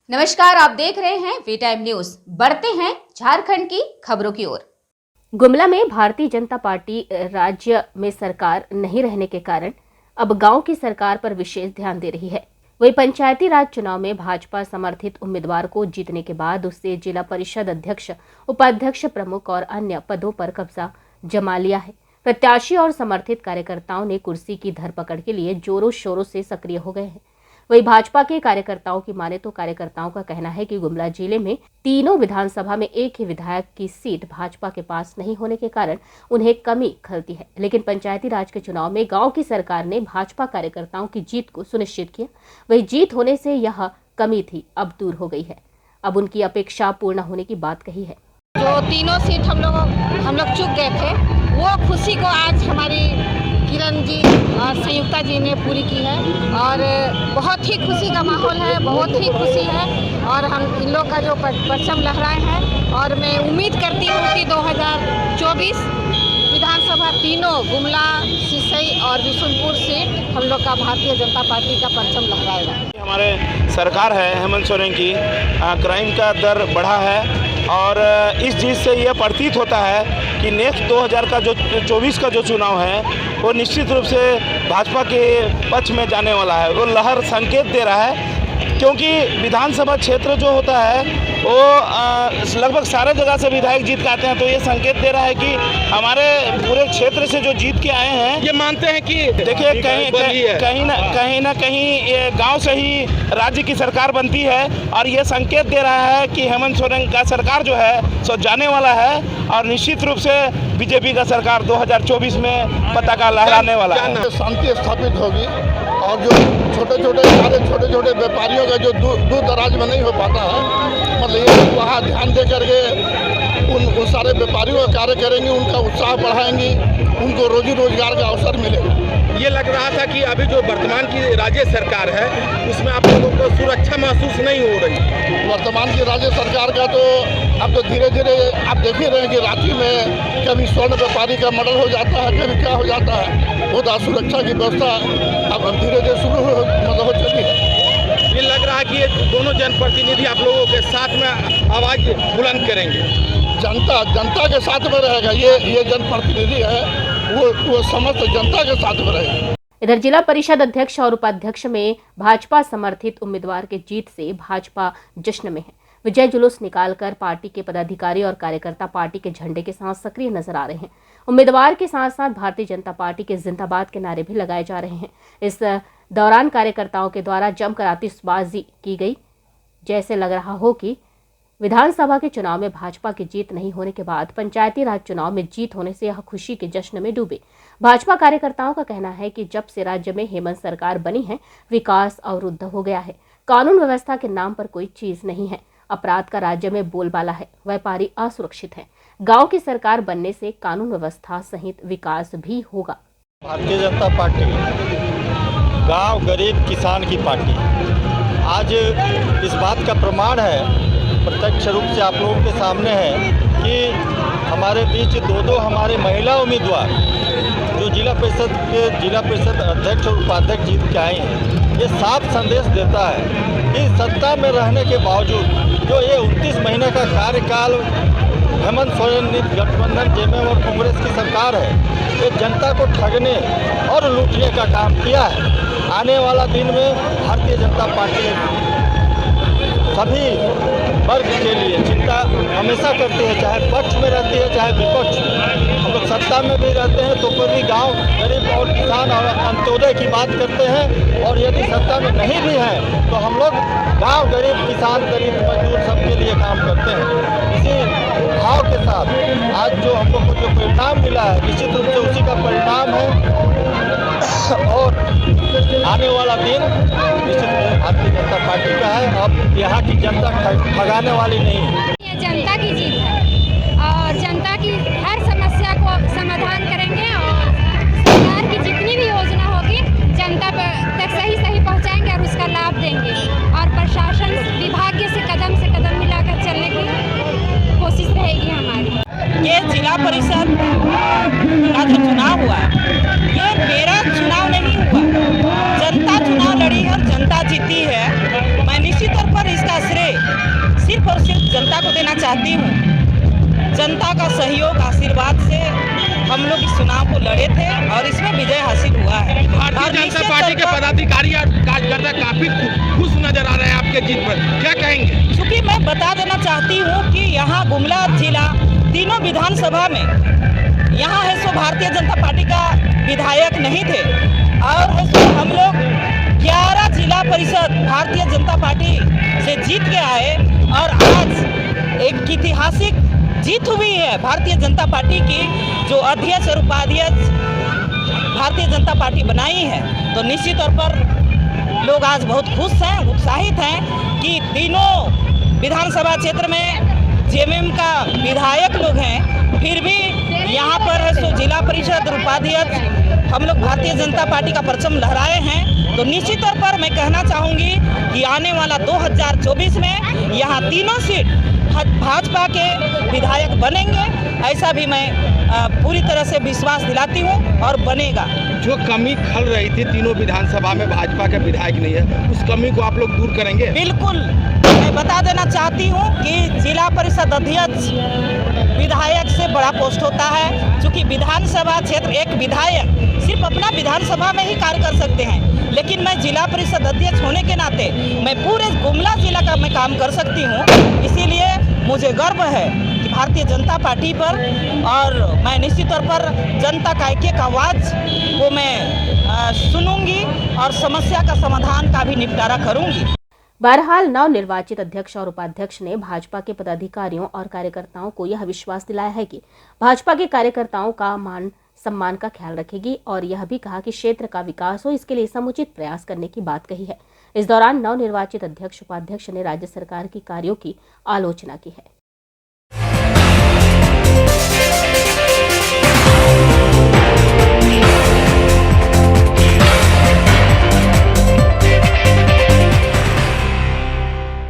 नमस्कार, आप देख रहे हैं वी टाइम न्यूज। बढ़ते हैं झारखंड की खबरों की ओर। गुमला में भारतीय जनता पार्टी राज्य में सरकार नहीं रहने के कारण अब गांव की सरकार पर विशेष ध्यान दे रही है। वही पंचायती राज चुनाव में भाजपा समर्थित उम्मीदवार को जीतने के बाद उससे जिला परिषद अध्यक्ष, उपाध्यक्ष, प्रमुख और अन्य पदों पर कब्जा जमा लिया है। प्रत्याशी और समर्थित कार्यकर्ताओं ने कुर्सी की धरपकड़ के लिए जोरों शोरों से सक्रिय हो गए हैं। वही भाजपा के कार्यकर्ताओं की माने तो कार्यकर्ताओं का कहना है कि गुमला जिले में तीनों विधानसभा में एक ही विधायक की सीट भाजपा के पास नहीं होने के कारण उन्हें कमी खलती है। लेकिन पंचायती राज के चुनाव में गांव की सरकार ने भाजपा कार्यकर्ताओं की जीत को सुनिश्चित किया। वही जीत होने से यह कमी थी अब दूर हो गई है। अब उनकी अपेक्षा पूर्ण होने की बात कही है। जो तीनों सीट हम लोग चूक गए थे, वो खुशी को आज हमारी किरण जी और संयुक्ता जी ने पूरी की है और बहुत ही खुशी का माहौल है, बहुत ही खुशी है। और हम इन लोग का जो परचम लहराए हैं और मैं उम्मीद करती हूँ कि 2024 विधानसभा तीनों गुमला, सिसई और बिशुनपुर सीट हम लोग का भारतीय जनता पार्टी का परचम लहराएगा। हमारे सरकार है हेमंत सोरेन की, क्राइम का दर बढ़ा है और इस चीज़ से यह प्रतीत होता है कि नेक्स्ट 2024 का जो चुनाव है वो निश्चित रूप से भाजपा के पक्ष में जाने वाला है। वो लहर संकेत दे रहा है क्योंकि विधानसभा क्षेत्र जो होता है वो लगभग सारे जगह से विधायक जीत के आते हैं, तो ये संकेत दे रहा है कि हमारे पूरे क्षेत्र से जो जीत के आए हैं ये मानते हैं कि देखिए कहीं ना कहीं ये गांव से ही राज्य की सरकार बनती है और ये संकेत दे रहा है कि हेमंत सोरेन का सरकार जो है सो जाने वाला है और निश्चित रूप से बीजेपी का सरकार 2024 में पताका लहराने वाला है। शांति स्थापित होगी और जो छोटे छोटे व्यापारियों का जो दूर दराज में नहीं हो पाता है, मतलब ये वहाँ ध्यान दे करके उन सारे व्यापारियों का कार्य करेंगे, उनका उत्साह बढ़ाएंगे, उनको रोजी रोजगार का अवसर मिलेगा। ये लग रहा था कि अभी जो वर्तमान की राज्य सरकार है उसमें आप लोगों को सुरक्षा महसूस नहीं हो रही। वर्तमान की राज्य सरकार का तो अब तो धीरे धीरे आप देख ही रहे हैं कि रांची में कभी स्वर्ण व्यापारी का मर्डर हो जाता है, कभी क्या हो जाता है। वो तो सुरक्षा की व्यवस्था अब धीरे धीरे शुरू हो चुकी है। ये लग रहा है कि ये दोनों जनप्रतिनिधि आप लोगों के साथ में आवाज़ बुलंद करेंगे। जनता के साथ में रहेगा। ये जनप्रतिनिधि है वो समस्त जनता के साथ में रहेगा। इधर जिला परिषद अध्यक्ष और उपाध्यक्ष में भाजपा समर्थित उम्मीदवार के जीत से भाजपा जश्न में है। विजय जुलूस निकालकर पार्टी के पदाधिकारी और कार्यकर्ता पार्टी के झंडे के साथ सक्रिय नजर आ रहे हैं। उम्मीदवार के साथ साथ भारतीय जनता पार्टी के जिंदाबाद के नारे भी लगाए जा रहे हैं। इस दौरान कार्यकर्ताओं के द्वारा जमकर आतिशबाजी की गई। जैसे लग रहा हो कि विधानसभा के चुनाव में भाजपा की जीत नहीं होने के बाद पंचायती राज चुनाव में जीत होने से यह खुशी के जश्न में डूबे। भाजपा कार्यकर्ताओं का कहना है कि जब से राज्य में हेमंत सरकार बनी है, विकास अवरुद्ध हो गया है। कानून व्यवस्था के नाम पर कोई चीज नहीं है। अपराध का राज्य में बोलबाला है। व्यापारी असुरक्षित है। गांव की सरकार बनने से कानून व्यवस्था सहित विकास भी होगा। भारतीय जनता पार्टी गांव, गरीब, किसान की पार्टी आज इस बात का प्रमाण है, प्रत्यक्ष रूप से आप लोगों के सामने है कि हमारे बीच दो हमारे महिला उम्मीदवार जो जिला परिषद अध्यक्ष और उपाध्यक्ष जीत के आए हैं। ये साफ संदेश देता है कि सत्ता में रहने के बावजूद जो ये 29 महीने का कार्यकाल हेमंत सोरेन गठबंधन जेएमएम और कांग्रेस की सरकार है, ये जनता को ठगने और लूटने का काम किया है। आने वाला दिन में भारतीय जनता पार्टी सभी वर्ग के लिए चिंता हमेशा करती है, चाहे पक्ष में रहती है चाहे विपक्ष में। हम लोग सत्ता में भी रहते हैं तो कोई भी गांव, गरीब और किसान और अंत्योदय की बात करते हैं, और यदि सत्ता में नहीं भी हैं तो हम लोग गांव, गरीब, किसान, दलित, मजदूर सबके लिए काम करते हैं। इसी भाव के साथ आज जो हम लोग को जो परिणाम मिला है निश्चित रूप से उसी का परिणाम है और आने वाला दिन निश्चित भारतीय जनता पार्टी का है। अब यहाँ की जनता ठगाने वाली नहीं है। ये जनता की जीत है और जनता की हर समस्या को समाधान करेंगे और सरकार की जितनी भी योजना होगी जनता तक सही पहुँचाएंगे और उसका लाभ देंगे। और प्रशासन विभाग से कदम मिलाकर चलने की कोशिश रहेगी हमारी। ये जिला परिषद का जो चुनाव हुआ, ये मेरा चुनाव नहीं हुआ, जनता चुनाव लड़ी है, जनता जीती है। मैं निश्चित तौर पर इसका श्रेय और सिर्फ जनता को देना चाहती हूँ। जनता का सहयोग आशीर्वाद से हम लोग इस चुनाव को लड़े थे और इसमें विजय हासिल हुआ है। भारतीय जनता पार्टी के पदाधिकारी और कार्यकर्ता काफी खुश नजर आ रहे हैं आपके जीत पर, क्या कहेंगे? चूँकि मैं बता देना चाहती हूँ कि यहाँ गुमला जिला तीनों विधानसभा में यहाँ है सो भारतीय जनता पार्टी का विधायक नहीं थे और है सो हम लोग 11 जिला परिषद भारतीय जनता पार्टी से जीत के आए और आज एक ऐतिहासिक जीत हुई है भारतीय जनता पार्टी की, जो अध्यक्ष और उपाध्यक्ष भारतीय जनता पार्टी बनाई है। तो निश्चित तौर पर लोग आज बहुत खुश हैं, उत्साहित हैं कि तीनों विधानसभा क्षेत्र में जेएमएम का विधायक लोग हैं, फिर भी यहाँ पर है सो जिला परिषद और उपाध्यक्ष हम लोग भारतीय जनता पार्टी का परचम लहराए हैं। तो निश्चित तौर पर मैं कहना चाहूँगी कि आने वाला 2024 में यहाँ तीनों सीट भाजपा के विधायक बनेंगे, ऐसा भी मैं पूरी तरह से विश्वास दिलाती हूँ और बनेगा। जो कमी खल रही थी तीनों विधानसभा में भाजपा का विधायक नहीं है, उस कमी को आप लोग दूर करेंगे? बिल्कुल, मैं बता देना चाहती हूँ कि जिला परिषद अध्यक्ष विधायक से बड़ा पोस्ट होता है। चूँकि विधानसभा क्षेत्र एक विधायक सिर्फ अपना विधानसभा में ही कार्य कर सकते हैं, लेकिन मैं जिला परिषद अध्यक्ष होने के नाते मैं पूरे गुमला जिला का मैं काम कर सकती हूँ। इसीलिए मुझे गर्व है कि भारतीय जनता पार्टी पर, और मैं निश्चित तौर पर जनता का एक एक आवाज़ को मैं सुनूंगी और समस्या का समाधान का भी निपटारा करूंगी। बहरहाल नवनिर्वाचित अध्यक्ष और उपाध्यक्ष ने भाजपा के पदाधिकारियों और कार्यकर्ताओं को यह विश्वास दिलाया है कि भाजपा के कार्यकर्ताओं का मान सम्मान का ख्याल रखेगी और यह भी कहा कि क्षेत्र का विकास हो, इसके लिए समुचित प्रयास करने की बात कही है। इस दौरान नवनिर्वाचित अध्यक्ष उपाध्यक्ष ने राज्य सरकार की कार्यों की आलोचना की है।